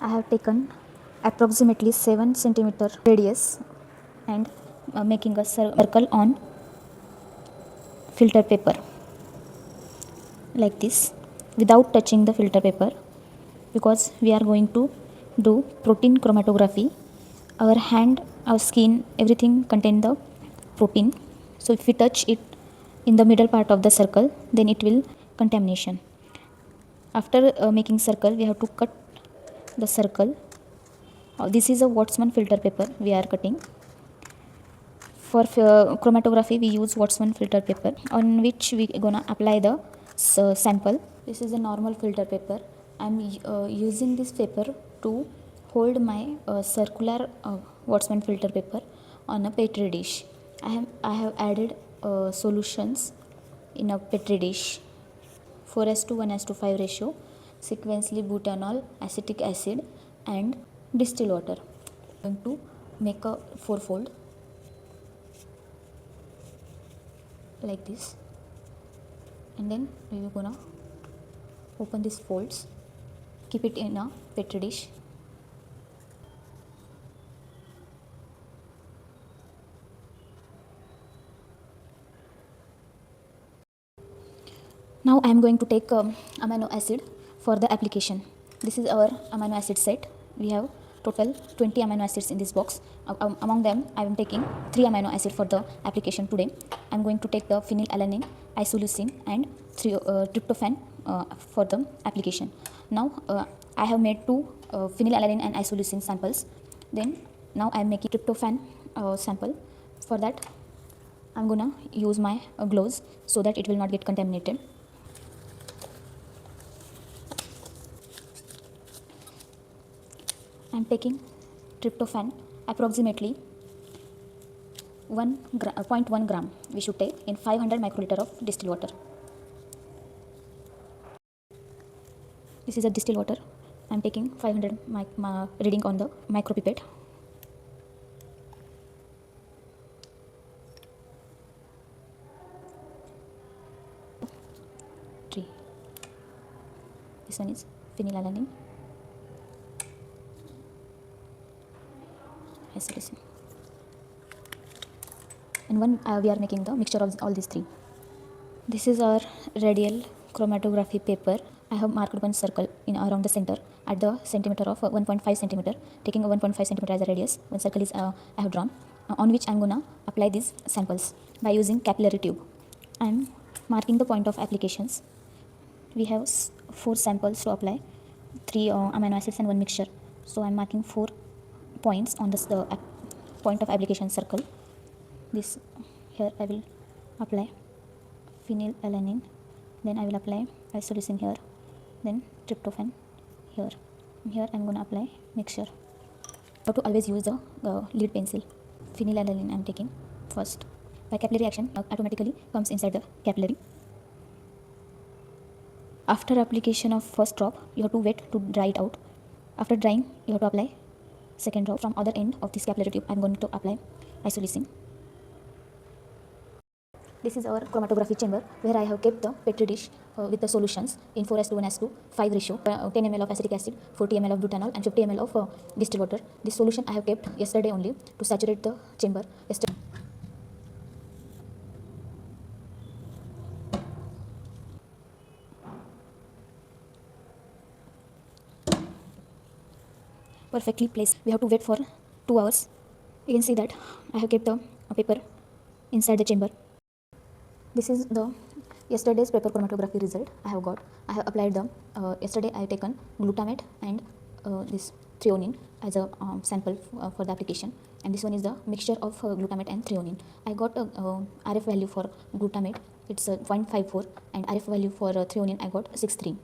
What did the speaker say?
I have taken approximately 7 centimeter radius and making a circle on filter paper like this without touching the filter paper, because we are going to do protein chromatography. Our hand, our skin, everything contain the protein. So if we touch it in the middle part of the circle, then it will contamination. After making circle, we have to cut the circle. This is a Wattsman filter paper we are cutting. For chromatography, we use Wattsman filter paper on which we gonna apply the sample. This is a normal filter paper. I'm using this paper to hold my circular Wattsman filter paper on a petri dish. I have added solutions in a petri dish, 4:1:5 ratio, sequentially butanol, acetic acid, and distilled water. I'm going to make a fourfold like this, and then we are gonna open these folds, keep it in a petri dish. Now I am going to take amino acid for the application. This is our amino acid set. We have total 20 amino acids in this box. Among them, I am taking 3 amino acids for the application today. I am going to take the phenylalanine, isoleucine, and tryptophan for the application. Now I have made 2 phenylalanine and isoleucine samples. Then now I am making tryptophan sample. For that, I am gonna use my gloves so that it will not get contaminated. I am taking tryptophan approximately 0.1 gram we should take in 500 microliter of distilled water. This is a distilled water. I am taking 500 reading on the micropipette. This one is phenylalanine, isoleucine, and one we are making the mixture of all these 3. This is our radial chromatography paper. I have marked one circle in around the center at the centimeter of 1.5 centimeter, taking a 1.5 centimeter as a radius. One circle is I have drawn, on which I am gonna apply these samples by using capillary tube. I am marking the point of applications. We have 4 samples to apply, 3 amino acids and 1 mixture. So I am marking 4 points on this point of application circle. This here I will apply phenylalanine, then I will apply isoleucine here, then tryptophan here. Here I am going to apply mixture. How to always use the lead pencil. Phenylalanine I am taking first. By capillary action, automatically comes inside the capillary. After application of first drop, you have to wait to dry it out. After drying, you have to apply second drop. From other end of this capillary tube, I am going to apply isoleucine. This is our chromatography chamber where I have kept the petri dish with the solutions in 4:1:5 ratio, 10 ml of acetic acid, 40 ml of butanol, and 50 ml of distilled water. This solution I have kept yesterday only to saturate the chamber. Perfectly placed. We have to wait for 2 hours. You can see that I have kept the paper inside the chamber. This is the yesterday's paper chromatography result I have got. I have applied the yesterday I have taken glutamate and this threonine as a sample for the application, and this one is the mixture of glutamate and threonine. I got a RF value for glutamate, it's 0.54, and RF value for threonine I got 6.3.